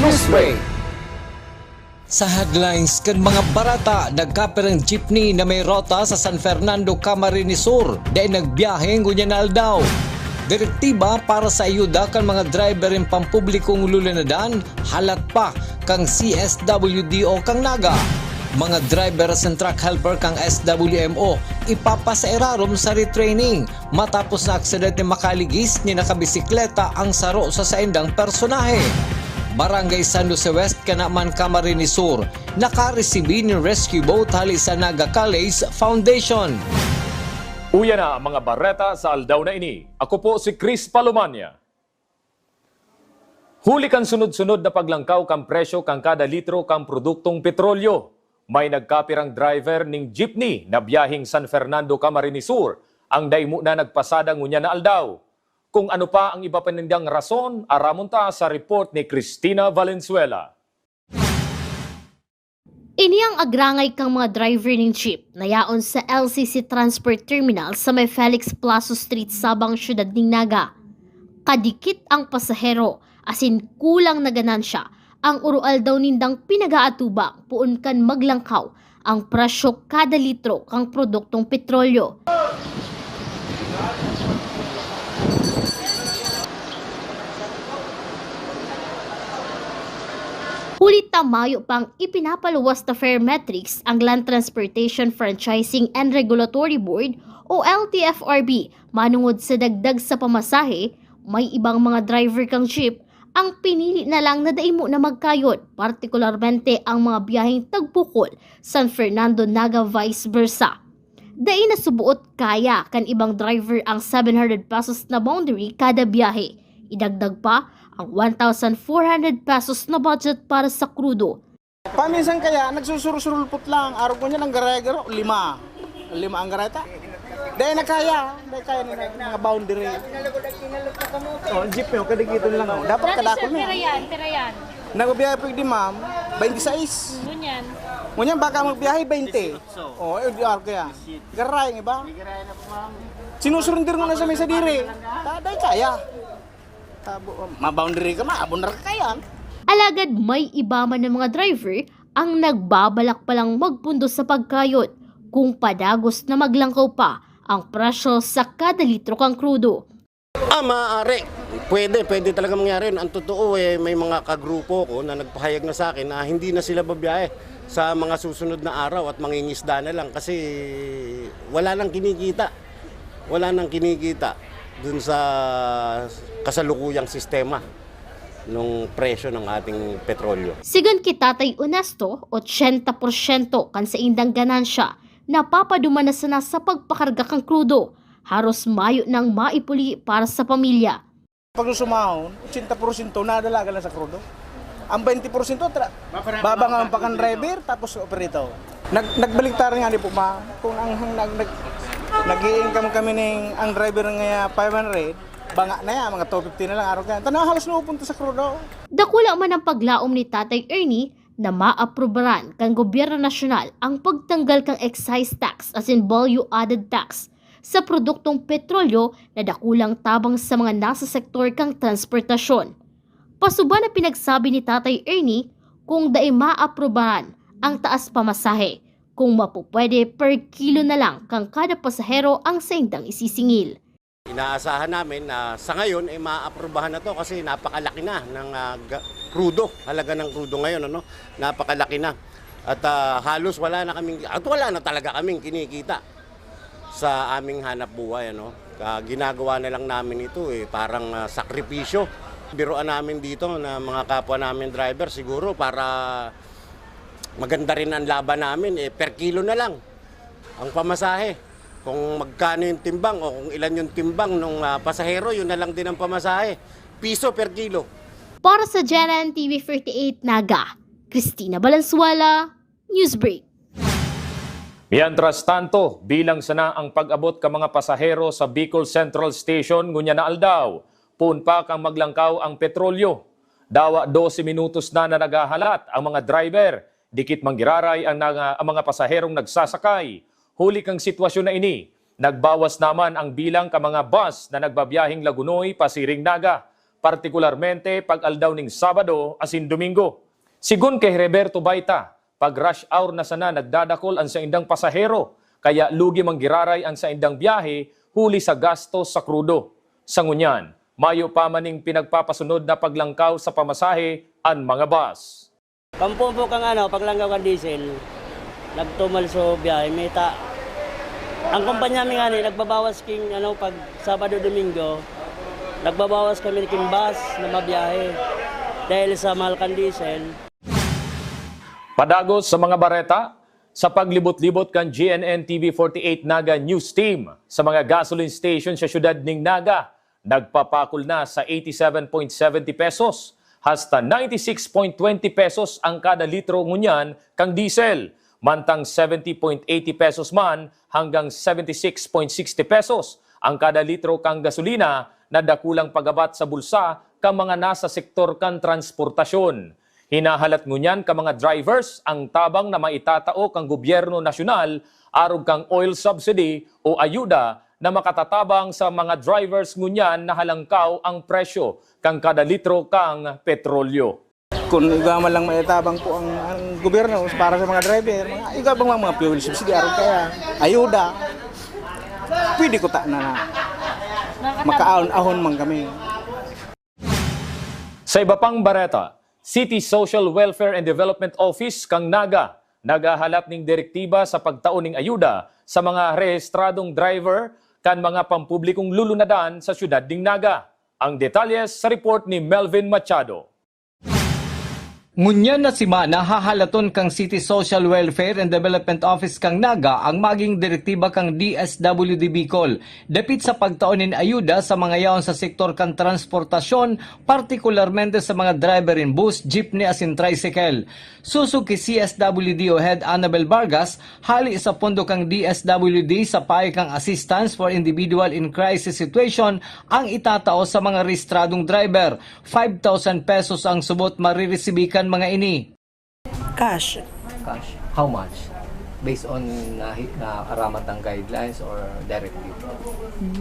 Newsbreak. Sa headlines kan mga barata, nagkapirang jeepney na may rota sa San Fernando, Camarines Sur dahil nagbiyahe ngunyan na aldaw. Direktiba para sa ayuda kan mga driver in pampublikong lulanadan, halat pa kang CSWDO kang naga. Mga driver and truck helper kang SWMO ipapasairarom sa retraining matapos na aksidente makaligis ni nakabisikleta ang saro sa saindang personahe. Barangay San Jose West, Kanaman, Camarines Sur, nakaresibi ni rescue boat hali sa Naga College Foundation. Uya na mga bareta sa aldaw na ini. Ako po si Chris Palomania. Huli kan sunod-sunod na paglangkaw kang presyo kang kada litro kang produktong petrolyo. May nagkapirang driver ning jeepney na biyahing San Fernando, Camarines Sur ang daymo na nagpasada ngunya na aldaw. Kung ano pa ang iba panindang rason, aramon ta sa report ni Cristina Valenzuela. Ini ang agrangay kang mga driver ng jeep na yaon sa LCC Transport Terminal sa may Felix Plazo Street, Sabang, Syudad ng Naga. Kadikit ang pasahero, asin kulang na ganansya. Ang urual daw nindang pinagaatubang puun kan maglangkaw ang presyo kada litro kang produktong petrolyo. Huli tamayo pang ipinapaluwas na fare metrics ang Land Transportation Franchising and Regulatory Board o LTFRB manungod sa dagdag sa pamasahe. May ibang mga driver kang jeep ang pinili na lang na daimo na magkayod, partikularmente ang mga biyaheng Tagpukol, San Fernando, Naga, vice versa. Dai na subuot kaya kan ibang driver ang 700 pesos na boundary kada biyahe. Idagdag pa ang 1,400 pesos na budget para sa krudo. Paminsan kaya nagsusurulpot lang, araw ko niya ng garegaro, 5 ang gareta. Dahil na kaya nila mga boundary. Oh, jeep mo, kadigito lang. Oh. Dapat kadakol na. Perayan. Nagbiyahe po di ma'am, 26. Ngunyan. Ngunyan baka magbiyahe 20. Oh, di araw kaya. Garay ng iba. Sinusurundir mo na sa mesa diri. Dahil kaya. Ma-boundary ka abundar ka kaya. Alagad may iba man ng mga driver ang nagbabalak palang magpundo sa pagkayod kung padagos na maglangkaw pa ang presyo sa kada litro kang krudo. Maaari. Pwede talaga mangyari. Ang totoo may mga kagrupo ko na nagpahayag na sa akin na hindi na sila babiyahe sa mga susunod na araw at mangingisda na lang kasi wala nang kinikita. Wala nang kinikita dun sa kasalukuyang sistema nung presyo ng ating petrolyo. Sigan kitatay honesto, 80% kan sa indang ganansya napapaduman na sana sa pagpakarga kang krudo. Haros mayo nang maipuli para sa pamilya. Pag sumahon, 80% nadalaga lang sa krudo. Ang 20% babangan pa kan driver tapos operator. Nagbaliktaran nga di po ma kung ang nag-i-income kami ng ang driver nga 500, banga na yan, mga 250 na lang araw kaya. Tanaw halos naupunta sa krudo. Dakula man ang paglaom ni Tatay Ernie na maaprobaran kang gobyerno nasyonal ang pagtanggal kang excise tax as in value added tax sa produktong petrolyo na dakulang tabang sa mga nasa sektor kang transportasyon. Pasuba na pinagsabi ni Tatay Ernie kung dai maaprobaran ang taas pamasahe, kung mapupwede per kilo na lang kang kada pasahero ang saindang isisingil. Inaasahan namin na sa ngayon ay maaaprobahan na to kasi napakalaki na ng krudo, halaga ng krudo ngayon, napakalaki na. At halos wala na talaga kaming kinikita sa aming hanap buhay. Ginagawa na lang namin ito parang sakripisyo. Biruan namin dito na mga kapwa namin driver siguro para maganda rin ang laban namin, per kilo na lang ang pamasahe. Kung magkano yung timbang o kung ilan yung timbang ng pasahero, yun na lang din ang pamasahe. Piso per kilo. Para sa GNN TV 48 Naga, Cristina Valenzuela, Newsbreak. Mientras tanto, bilang sana ang pag-abot ka mga pasahero sa Bicol Central Station ngunya na aldaw, puun pa kang maglangkaw ang petrolyo. Dawa 12 minutos na nagahalat ang mga driver, dikit manggiraray ang mga pasaherong nagsasakay. Huli kang sitwasyon na ini, nagbawas naman ang bilang ka mga bus na nagbabiyahing Lagunoy, Pasiring, Naga. partikularmente pag aldaw ning Sabado asin Domingo. Sigun kay Roberto Baita, pag rush hour na sana nagdadakol ang sa indang pasahero, kaya lugi manggiraray ang sa indang biyahe huli sa gastos sa krudo. Sa ngunyan, mayo pa maning pinagpapasunod na paglangkaw sa pamasahe ang mga bus. Kampo kang paglanggaw ka diesel, nagtumal so biyahe, meta. Ang kumpanya mi nga nagbabawas king pag Sabado Domingo, nagbabawas kami king bus na mabiyahe dahil sa mahal kan diesel. Padagos sa mga bareta, sa paglibot-libot kan GNN TV48 Naga News Team sa mga gasoline station sa syudad ning Naga, nagpapakul na sa 87.70 pesos hasta 96.20 pesos ang kada litro ngunyan kang diesel, mantang 70.80 pesos man hanggang 76.60 pesos ang kada litro kang gasolina na dakulang pagabat sa bulsa kang mga nasa sektor kan transportasyon. Hinahalat ngunyan ka mga drivers ang tabang na maitatao kang gobyerno nasyonal arog kang oil subsidy o ayuda na makatatabang sa mga drivers ngunyan na halangkaw ang presyo kang kada litro kang petrolyo. Kung igaman lang maitabang po ang gobyerno para sa mga driver, igabang mga fuel subsidy arog kaya ayuda. Pwede ko na makaahon-ahon man kami. Sa iba pang bareta, City Social Welfare and Development Office kang Naga nagahalap ning direktiba sa pagtaon ning ayuda sa mga rehistradong driver kan mga pampublikong lulunadan sa syudad ning Naga. Ang detalles sa report ni Melvin Machado. Ngunyan na si Mana hahalaton kang City Social Welfare and Development Office kang Naga ang maging direktiba kang DSWD Bicol dapit sa pagtaonin ayuda sa mga yaon sa sektor kang transportasyon, partikularmente sa mga driver in bus, jeepney asin tricycle. Susug ki CSWDO Head Annabel Vargas, hali sa pondo kang DSWD sa paay kang assistance for individual in crisis situation ang itatao sa mga rehistradong driver. 5,000 pesos ang subot mariresibikan mga ini. Cash. Cash. How much? Based on aramat ng guidelines or directive?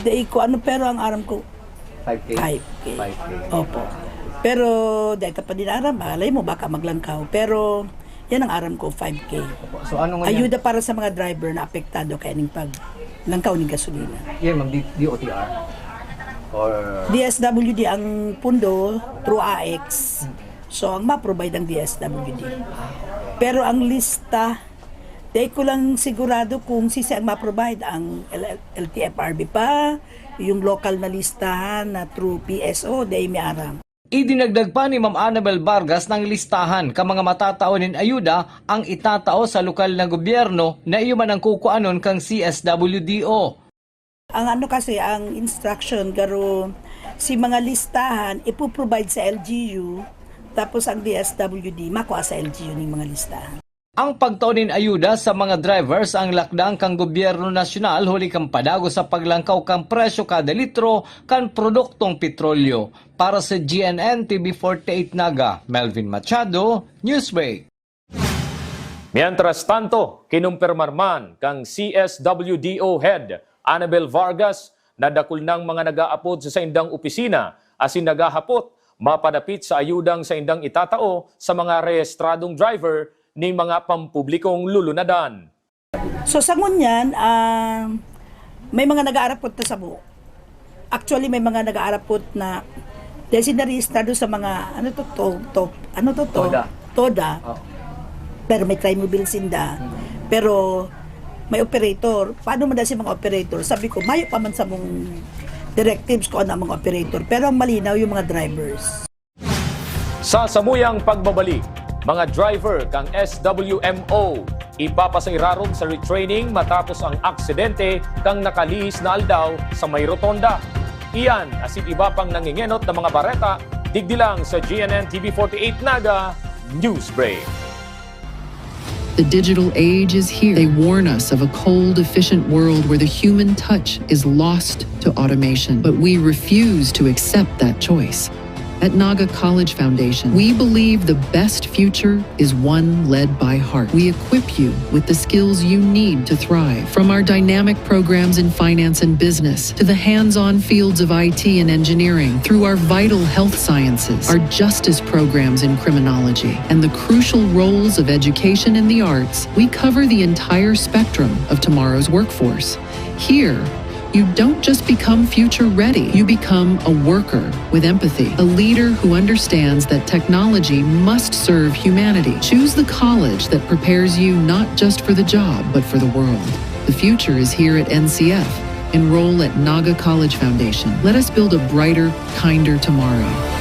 Di ko pero ang aram ko 5K? 5K. 5K. Opo. Pero dahil ka pa din aram, malay mo baka maglangkaw. Pero yan ang aram ko, 5K. So ano nga Ayuda para sa mga driver na apektado kaya ning paglangkaw ng gasolina. yan ma'am, DOTR? Or DSWD ang pundo through AX. So ang ma-provide ang DSWD. Pero ang lista, di ko lang sigurado kung sisi ang ma-provide ang LTFRB pa, yung local na listahan na through PSO, di may aram. idinagdag pa ni Ma'am Annabel Vargas ng listahan ka mga matataonin ayuda ang itatao sa lokal na gobyerno na iyo man ang kukuanon kang CSWDO. Ang kasi, ang instruction, garo si mga listahan, ipoprovide sa LGU, tapos ang DSWD, makuha sa LGU ng mga listahan. Ang pagtaunin ayuda sa mga drivers ang lakdang kang gobyerno nasyonal huli kang padago sa paglangkaw kang presyo kada litro kan produktong petrolyo. Para sa GNN TV48 Naga, Melvin Machado, Newsbreak. Mientras tanto, kinumpirmar man kang CSWDO Head Annabel Vargas na dakul ng mga nagaapod sa indang opisina asin nagahapot mapadapit sa ayudang sa indang itatao sa mga rehistradong driver ni mga pampublikong lulunadan. So sa ngunyan, may mga nag-aarapot na sa buo. Actually, may mga nag-aarapot na dahil sinarehistado sa mga, Toda. Oh. Pero may crime mobile sinda. Pero may operator. Paano man dahil si mga operator? Sabi ko, mayo pa man sa mong directives ko na mga operator. Pero ang malinaw yung mga drivers. Sa samuyang pagbabalik, mga driver kang SWMO ipapasairaron sa retraining matapos ang aksidente kang nakalihis na aldaw sa may rotonda. Iyan asin iba pang nangingenot na mga bareta, digdilang sa GNN TV48 Naga Newsbreak. The digital age is here. They warn us of a cold, efficient world where the human touch is lost to automation. But we refuse to accept that choice. At Naga College Foundation, we believe the best future is one led by heart. We equip you with the skills you need to thrive. From our dynamic programs in finance and business to the hands-on fields of IT and engineering, through our vital health sciences, our justice programs in criminology, and the crucial roles of education in the arts, we cover the entire spectrum of tomorrow's workforce. Here, you don't just become future ready, you become a worker with empathy, a leader who understands that technology must serve humanity. Choose the college that prepares you not just for the job, but for the world. The future is here at NCF. Enroll at Naga College Foundation. Let us build a brighter, kinder tomorrow.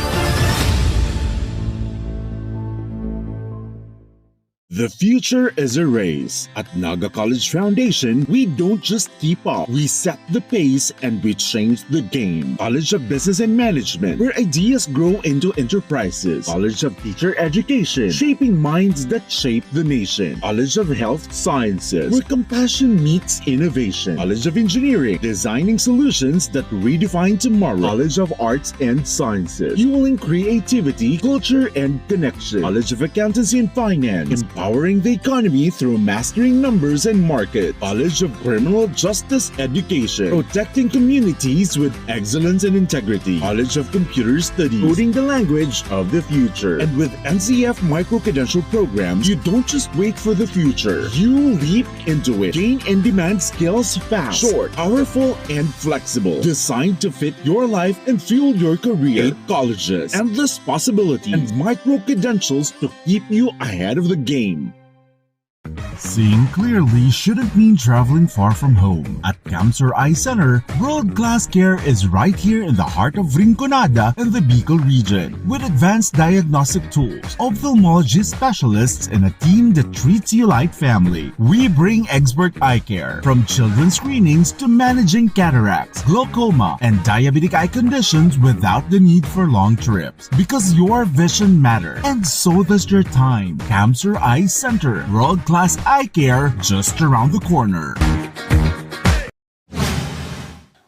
The future is a race. At Naga College Foundation, we don't just keep up, we set the pace and we change the game. College of Business and Management, where ideas grow into enterprises. College of Teacher Education, shaping minds that shape the nation. College of Health Sciences, where compassion meets innovation. College of Engineering, designing solutions that redefine tomorrow. College of Arts and Sciences, fueling creativity, culture, and connection. College of Accountancy and Finance, empowering the economy through mastering numbers and market. College of Criminal Justice Education, protecting communities with excellence and integrity. College of Computer Studies, coding the language of the future. And with NCF micro-credential programs, you don't just wait for the future, you leap into it. Gain and demand skills fast, short, powerful, and flexible. Designed to fit your life and fuel your career. 8 colleges, endless possibilities, and micro-credentials to keep you ahead of the game. Seeing clearly shouldn't mean traveling far from home. At Camsur Eye Center, world-class care is right here in the heart of Rinconada and the Bicol region. With advanced diagnostic tools, ophthalmology specialists, and a team that treats you like family, we bring expert eye care. From children's screenings to managing cataracts, glaucoma, and diabetic eye conditions without the need for long trips. Because your vision matters, and so does your time. Camsur Eye Center, world-class eye care just around the corner.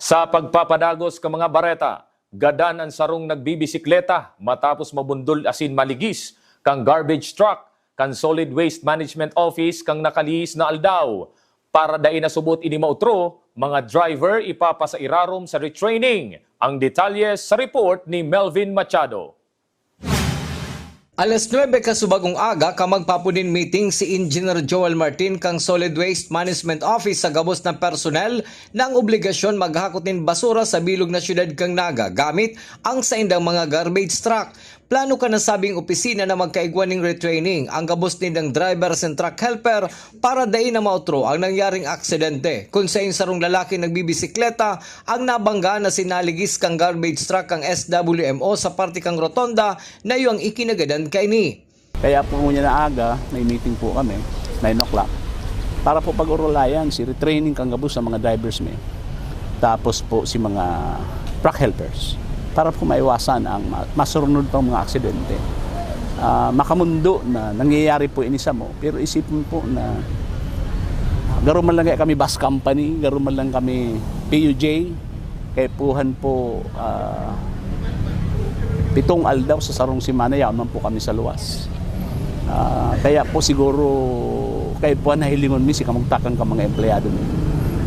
Sa pagpapadagos ka mga bareta, gadan ang sarong nagbibisikleta matapos mabundol asin maligis kang garbage truck kan Solid Waste Management Office kang nakalihis na aldaw. Para dai nasubot ini mautro, mga driver ipapasairarom sa retraining. Ang detalye sa report ni Melvin Machado. Alas 9 kasubagong aga ka magpapunin meeting si Engineer Joel Martin kang Solid Waste Management Office sa gabos ng personnel ng obligasyon maghakotin basura sa bilog na syudad kang Naga gamit ang saindang mga garbage truck. Plano ka na sabing opisina na magkaigwan ng retraining ang gabos nindang drivers and truck helper para dai na mautro ang nangyaring aksidente. Kung sa sarong lalaki nagbibisikleta ang nabangga na sinaligis kang garbage truck kang SWMO sa parte kang rotonda na iyong ikinagadan kay ni. Kaya po muna na aga, may meeting po kami, 9 o'clock. Para po pag-urulayan, si retraining kang gabos sa mga drivers may. Tapos po si mga truck helpers. Para po maiwasan ang masurunod pang mga aksidente. Makamundo na nangyayari po inisa mo, pero isipin po na garo man lang kami bus company, garo man lang kami PUJ, kaya puhan po 7 aldaw sa sarong simana, yaman po kami sa luwas. Kaya po siguro, kaya po nahilingon mi si kamugtakan ka mga empleyado mi.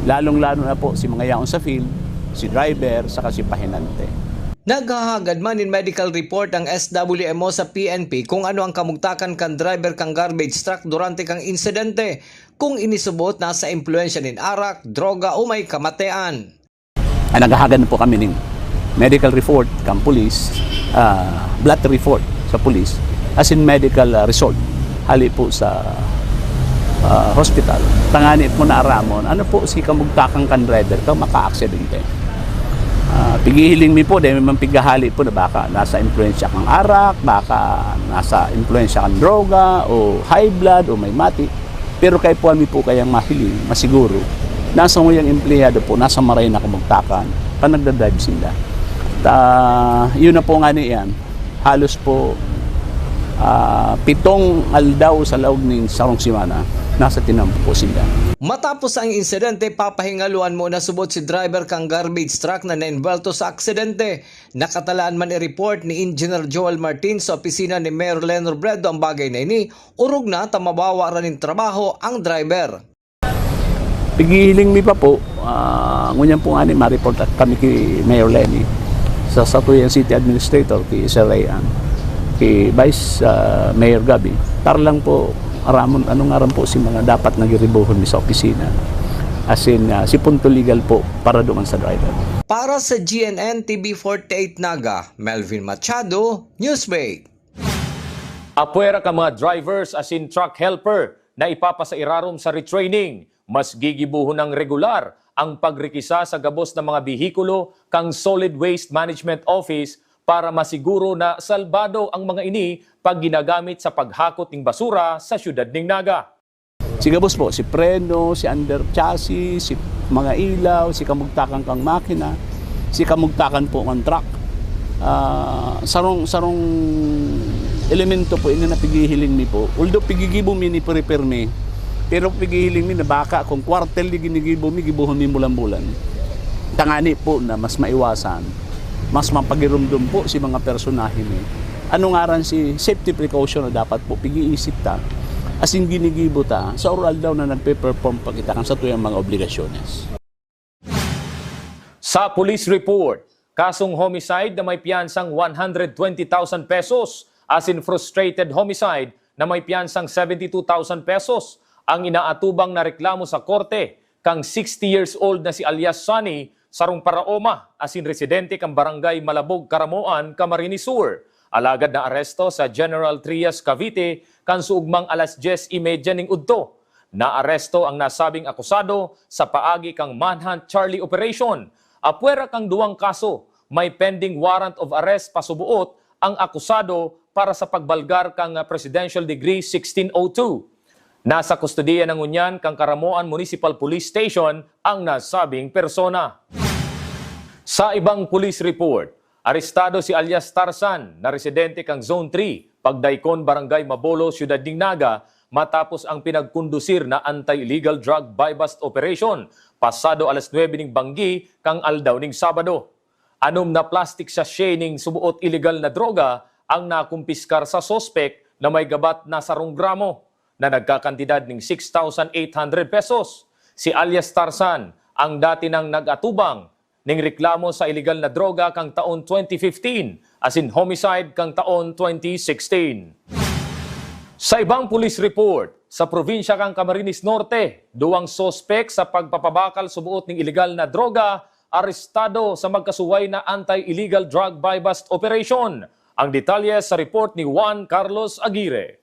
Lalong-lalo na po si mga yaon sa field, si driver, saka si pahinante. Naghahagad man in medical report ang SWMO sa PNP kung ano ang kamugtakan kan driver kang garbage truck durante kang insidente kung inisubot na sa impluensya nin arak, droga o may kamatayan. Naghahagad na po kami ng medical report kang police, blood report sa police, as in medical result. Hali po sa hospital. Tangani po na aramon, ano po si kamugtakan kan driver kang maka-aksidente. Pigihiling mi po, dahil may pigahali po na baka nasa influensya kang arak, baka nasa influensya kang droga, o high blood, o may mati. Pero kay po mi po kayang mahiling, masiguro, nasa nguyang empleyado po, nasa maray na kamugtakan, pa nagdadrive sila. Yun na po nga niyan, halos po 7 aldaw sa laog ng sarong simana, nasa tinampo po sila. Matapos ang insidente, papahingaluan mo na subot si driver kang garbage truck na nainvolto sa aksidente. Nakatalaan man i-report ni Engineer Joel Martin sa opisina ni Mayor Len Robredo ang bagay na ini, urog na tamabawa rin ng trabaho ang driver. Pigihiling mi pa po, ngunyan po nga ni ma-report at kami kay Mayor Lenny sa Satuyan City Administrator, kay Sir Rayan, kay Vice Mayor Gabi, para lang po aramon anong aram po si mga dapat nagiribuhon mi sa opisina. As in, si punto legal po para doon sa driver. Para sa GNN TV 48 Naga, Melvin Machado, Newsbreak. Apwera ka mga drivers as in truck helper na ipapasairarom sa retraining. Mas gigibuhon ng regular ang pagrikisa sa gabos ng mga bihikulo kang Solid Waste Management Office para masiguro na salbado ang mga ini pag ginagamit sa paghakot ng basura sa syudad ng Naga. Si gabos po, si preno, si under chassis, si mga ilaw, si kamugtakan kang makina, si kamugtakan po ang truck. Sarong elemento po ina na pigihiling mi po. Although pigigibo mi ni prepare mi, pero pigihiling mi na baka kung kwartel di ginigibo mi, gibuhon mi bulan-bulan. Tangani po na mas maiwasan, mas mapagirumdum po si mga personahe mi. Ano nga ran si safety precaution na dapat po pigi-isip ta, as in ginigibo ta, sa oral daw na nagpe-perform pagkita kan sa tuyang mga obligasyones. Sa police report, kasong homicide na may piyansang 120,000 pesos, as in frustrated homicide na may piyansang 72,000 pesos, ang inaatubang na reklamo sa korte kang 60 years old na si alias Sunny sarong Paraoma, as in residente kang barangay Malabog, Karamoan, Camarines Sur. Alagad na aresto sa General Trias, Cavite, kan suugmang alas 10:30 ning udto. Naaresto ang nasabing akusado sa paagi kang Manhunt Charlie Operation. Apwera kang 2 kaso, may pending warrant of arrest pasubuot ang akusado para sa pagbalgar kang Presidential Degree 1602. Nasa kustudiya ng unyan kang Karamoan Municipal Police Station ang nasabing persona. Sa ibang police report, arestado si alias Tarzan na residente kang Zone 3, Pagdaikon, Barangay Mabolo, Syudad ng Naga, matapos ang pinagkundusir na anti-illegal drug buy-bust operation pasado alas 9 ning Banggi kang aldaw ning Sabado. Anom na plastic sachet ning subuot illegal na droga ang nakumpiskar sa sospek na may gabat na 10 gramo na nagkakantidad ng 6,800 pesos. Si alias Tarzan ang dati nang nag-atubang ning reklamo sa illegal na droga kang taon 2015 as in homicide kang taon 2016. Sa ibang police report, sa probinsya kang Camarines Norte, 2 sospek sa pagpapabakal subuot ng illegal na droga arestado sa magkasuway na anti-illegal drug buy-bust operation. Ang detalye sa report ni Juan Carlos Aguirre.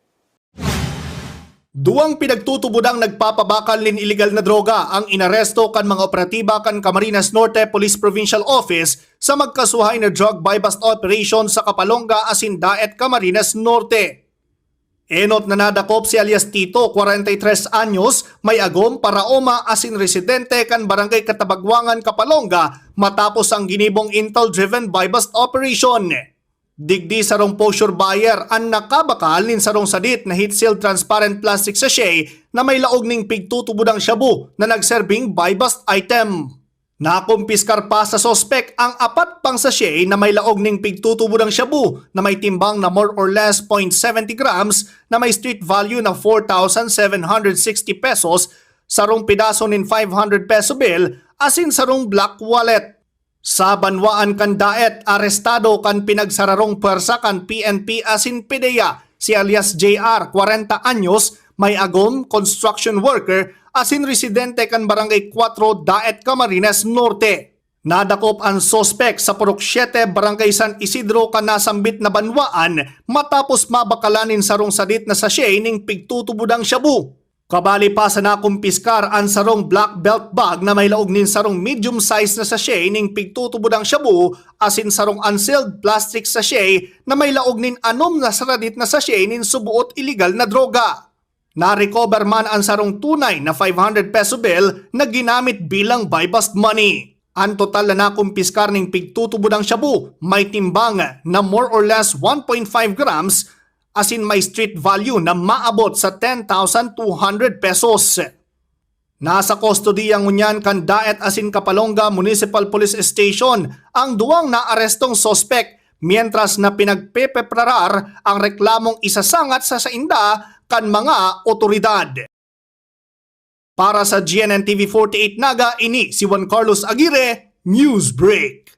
2 pinagtutubudang nagpapabakal nin illegal na droga ang inaresto kan mga operatiba kan Camarines Norte Police Provincial Office sa magkasuhay na drug buy-bust operation sa Kapalonga, Asindaet, Camarines Norte. Enot na nadakop si alias Tito, 43 anyos, may agom Paraoma, asin residente kan Barangay Katabagwangan, Kapalonga matapos ang ginibong intel-driven buy-bust operation. Digdi sarong posture buyer ang nakabakal nin sarong sadit na heat-sealed transparent plastic sachet na may laog ning pigtutubudang shabu na nagserbing buy-bust item. Nakumpiskar pa sa sospek ang 4 pang sachet na may laog ning pigtutubudang shabu na may timbang na more or less 0.70 grams na may street value na 4,760 pesos, sarong pidaso nin 500 peso bill asin sarong black wallet. Sa Banwaan kan Daet, arestado kan pinagsararong pwersa kan PNP asin PDEA si alias JR, 40 anyos, may agom, construction worker, asin residente kan Barangay 4, Daet, Camarines Norte. Nadakop ang sospek sa Purok 7, Barangay San Isidro, kanasambit na Banwaan matapos mabakalanin sarong sadit na sachet ning pigtutubudang shabu. Kabali pa sa nakumpiskar ang sarong black belt bag na may laog nin sarong medium size na sachet ning pigtutubudang shabu asin sarong unsealed plastic sachet na may laog nin 6 na saradit na sachet nin subuot illegal na droga. Na-recover man ang sarong tunay na 500 peso bill na ginamit bilang buy-bust money. Ang total na nakumpiskar ning pigtutubudang shabu may timbang na more or less 1.5 grams as in may street value na maabot sa 10,200 pesos. Nasa kustodiya ngunyan kan Daet Asin Kapalonga Municipal Police Station ang duwang naarestong sospek mientras na pinagpepeprarar ang reklamong isasangat sa sainda kan mga otoridad. Para sa GNN TV 48 Naga, ini si Juan Carlos Aguirre, Newsbreak.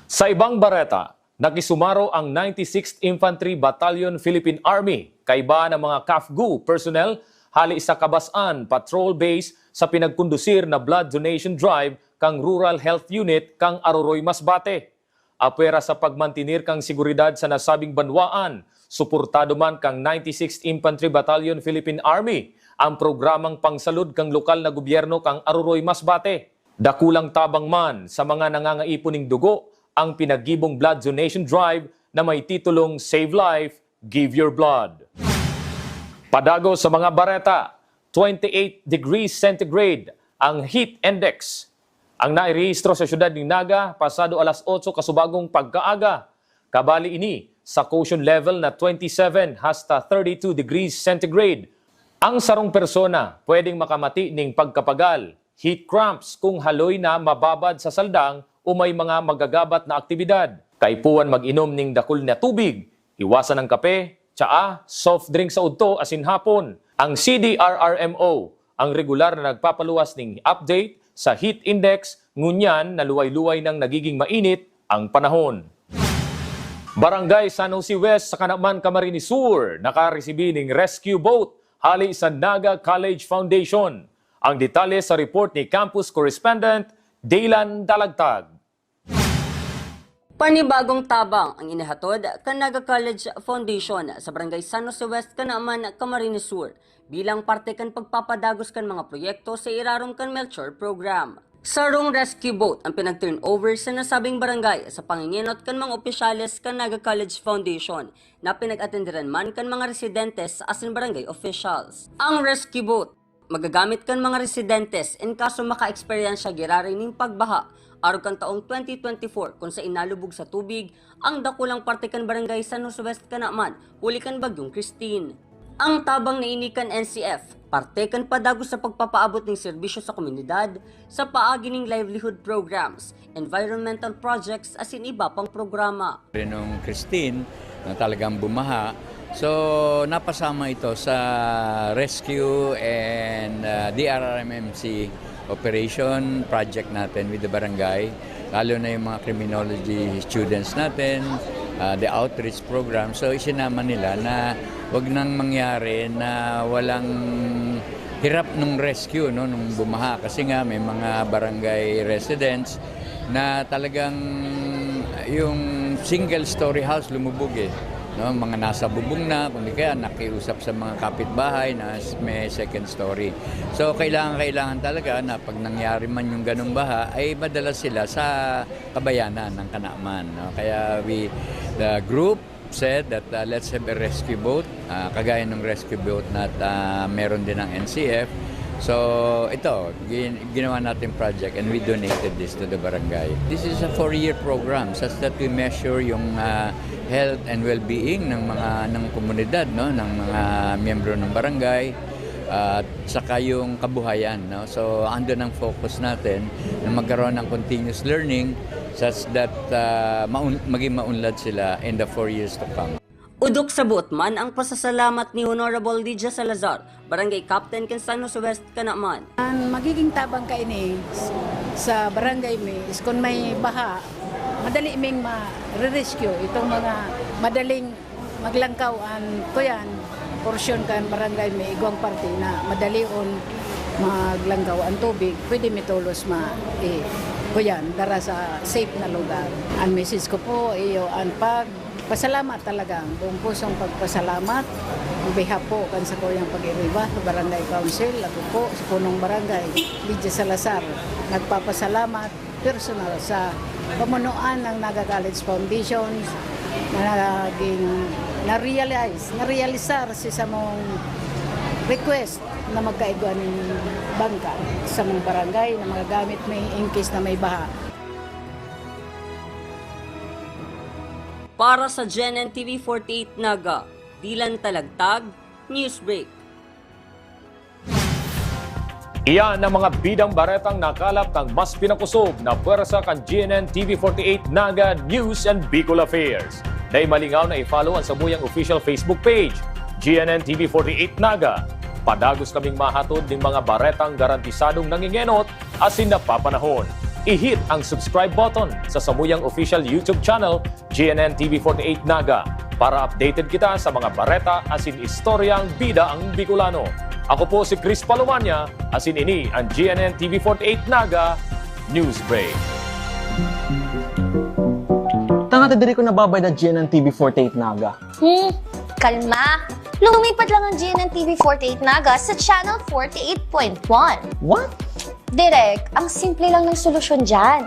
Sa ibang bareta, nakisumaro ang 96th Infantry Battalion Philippine Army, kaiba ng mga CAFGU personnel, hali sa Kabasan Patrol Base sa pinagkundusir na blood donation drive kang Rural Health Unit kang Aroroy, Masbate. Apera sa pagmantinir kang seguridad sa nasabing banwaan, suportado man kang 96th Infantry Battalion Philippine Army ang programang pangsalud kang lokal na gobyerno kang Aroroy, Masbate. Dakulang tabang man sa mga nangangaiponing dugo ang pinagibong blood donation drive na may titulong Save Life, Give Your Blood. Padago sa mga bareta, 28 degrees centigrade ang heat index. Ang nairehistro sa syudad ng Naga pasado alas 8 kasubagong pagkaaga. Kabali ini sa quotient level na 27 hasta 32 degrees centigrade. Ang sarong persona pwedeng makamati ning pagkapagal, heat cramps kung haloy na mababad sa saldang o may mga magagabat na aktibidad. Kaipuan mag-inom ning dakul na tubig, iwasan ng kape, tsaa, soft drink sa udto asin hapon. Ang CDRRMO ang regular na nagpapaluwas ning update sa heat index, ngunyan na luway-luway ng nagiging mainit ang panahon. Barangay San Jose West sa Kanaman, Camarines Sur nakaresibi ning rescue boat hali sa Naga College Foundation. Ang detalye sa report ni campus correspondent Daylan Dalagtag. Panibagong tabang ang inihatod kan Naga College Foundation sa Barangay San Jose West, Kanaman, Camarines Sur bilang parte kan pagpapadagos kan mga proyekto sa irarom kan Melchor program. Sarong rescue boat ang pinag-turnover sa nasabing barangay sa panginginot kan mga opisyales kan Naga College Foundation na pinag-atenderan man kan mga residentes asin barangay officials. Ang rescue boat magagamit kan mga residentes in kaso maka-experience girari ning pagbaha araw kan taong 2024 kung sa inalubog sa tubig ang dakulang parte kan barangay San Jose West, Kanaman huli kan bagyong Christine. Ang tabang na inikan NCF parte kan padagos sa pagpapaabot ng serbisyo sa komunidad sa paagi ng livelihood programs, environmental projects asin iba pang programa. Nung Christine na talagang bumaha, so napasama ito sa rescue and DRRMMC operation project natin with the barangay, lalo na yung mga criminology students natin, the outreach program. So isinama nila na wag nang mangyari na walang hirap nung rescue nung bumaha, kasi nga may mga barangay residents na talagang yung single story house lumubog mga nasa bubong na, kundi kaya nakiusap sa mga kapitbahay na may second story. So kailangan talaga na pag nangyari man yung ganung baha ay madala sila sa kabayanan ng Kanaman. Kaya the group said that let's have a rescue boat, kagaya ng rescue boat na meron din ng NCF. So ito, ginawa natin project and we donated this to the barangay. This is a 4-year program such that we measure yung health and well-being ng komunidad, ng mga miyembro ng barangay, at saka yung kabuhayan. So andun ang focus natin na magkaroon ng continuous learning such that maging maunlad sila in the 4 years to come. Udok sa buot man ang pasasalamat ni Honorable Lydia Salazar, Barangay Captain kan San Jose West, Kanaman. Ang magiging tabang kaini sa barangay mi is kung may baha, madali ming ma-rescue itong mga madaling maglangkaw an kuyan porsyon kan barangay mi igwang parte na madali on maglangkaw ang tubig, pwede mitulos kuyan dara sa safe na lugar. Ang message ko po iyo ang pasalamat talagang buong pusong pagpasalamat behalf po kan sa Kuyang Pag-iriba sa Barangay Council. Ako po sa punong barangay Lydia Salazar nagpapasalamat personal sa pamunuan ng Naga College Foundation na naging na-realisar sa mong request na magkaiguan ng bangka sa mong barangay na magagamit may in case na may baha. Para sa GNN TV 48 Naga, Dilan Talagtag, Newsbreak. Iyan ang mga bidang baretang nakalap ng mas pinakusob na pwersa kan GNN TV 48 Naga News and Bicol Affairs. Dahil malingaw na i-follow ang Samuyang official Facebook page, GNN TV 48 Naga. Padagos kaming mahatod ng mga baretang garantisadong nangingenot asin napapanahon. I-hit ang subscribe button sa Samuyang official YouTube channel, GNN TV 48 Naga, para updated kita sa mga bareta asin istoryang bida ang Bicolano. Ako po si Chris Palomania, asin ini ang GNN TV 48 Naga News Break. Tanga ta diri ko nababay na GNN TV 48 Naga. Kalma! Lumipat lang ang GNN TV 48 Naga sa channel 48.1. What? Direk, ang simple lang ng solusyon dyan.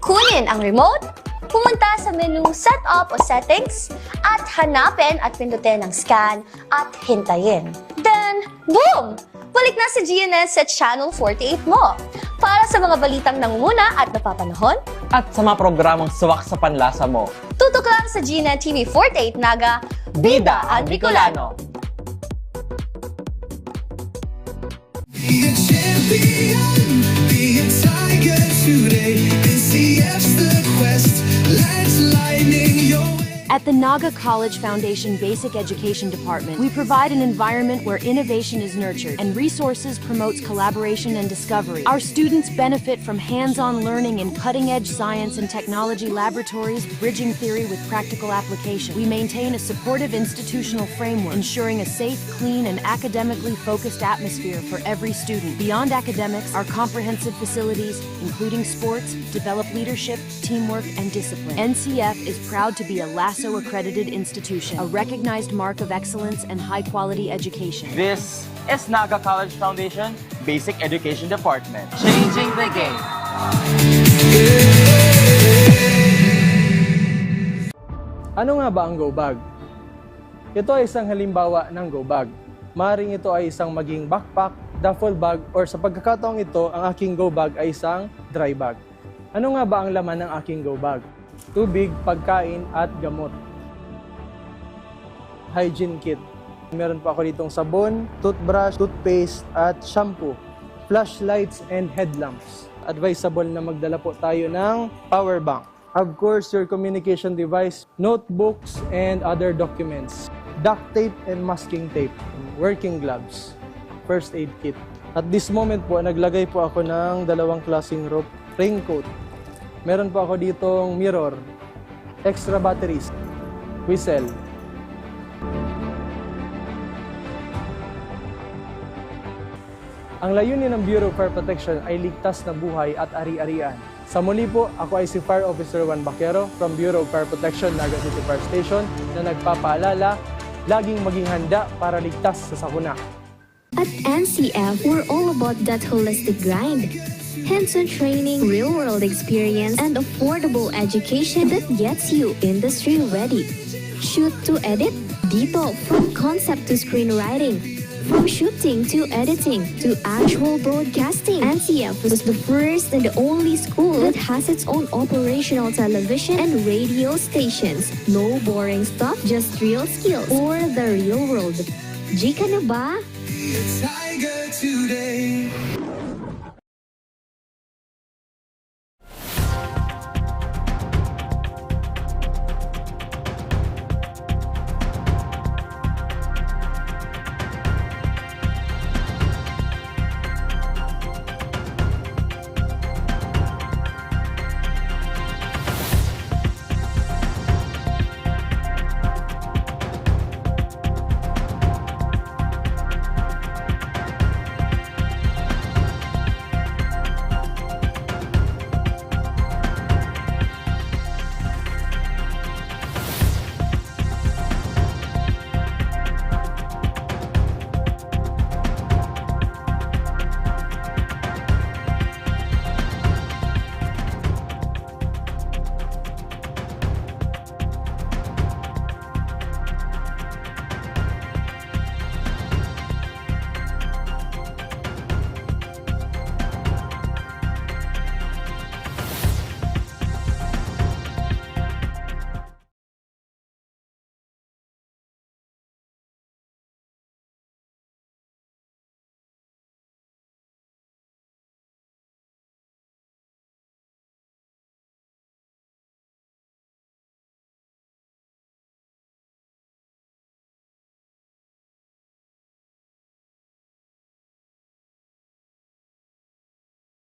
Kunin ang remote, pumunta sa menu Setup o Settings, at hanapin at pindutin ang scan at hintayin. Then, boom! Balik na si GNN sa channel 48 mo. Para sa mga balitang nangunguna at napapanahon, At sa mga programang suwak sa panlasa mo. tutok lang sa GNN TV 48 Naga, Bida ang Bicolano! Be a champion, be a tiger today. NCF's the quest, lights lighting your way. At the Naga College Foundation Basic Education Department, we provide an environment where innovation is nurtured and resources promotes collaboration and discovery. Our students benefit from hands-on learning in cutting-edge science and technology laboratories, bridging theory with practical application. We maintain a supportive institutional framework, ensuring a safe, clean, and academically focused atmosphere for every student. Beyond academics, our comprehensive facilities, including sports, develop leadership, teamwork, and discipline. NCF is proud to be a LASO-accredited institution, a recognized mark of excellence and high-quality education. This is Naga College Foundation Basic Education Department. Changing the game. Ano nga ba ang go bag? Ito ay isang halimbawa ng go bag. Maring ito ay isang maging backpack, duffel bag, or sa pagkakataong ito, ang aking go bag ay isang dry bag. Ano nga ba ang laman ng aking go bag? Tubig, pagkain, at gamot. Hygiene kit. Meron pa ako ditong sabon, toothbrush, toothpaste, at shampoo. Flashlights and headlamps. Advisable na magdala po tayo ng power bank. Of course, your communication device, notebooks, and other documents. Duct tape and masking tape. Working gloves. First aid kit. At this moment po, naglagay po ako ng dalawang klaseng rope. Raincoat. Meron po ako ditong mirror, extra batteries, whistle. Ang layunin ng Bureau of Fire Protection ay ligtas na buhay at ari-arian. Sa muli po, ako ay si Fire Officer Juan Baquero from Bureau of Fire Protection, Naga City Fire Station na nagpapaalala, laging maging handa para ligtas sa sakuna. At NCF, we're all about that holistic grind. Hands-on training, real-world experience, and affordable education that gets you industry-ready. Shoot to edit? Dito, from concept to screenwriting. From shooting to editing to actual broadcasting. NCF is the first and the only school that has its own operational television and radio stations. No boring stuff, just real skills or the real world. Jika na ba? Be a tiger today.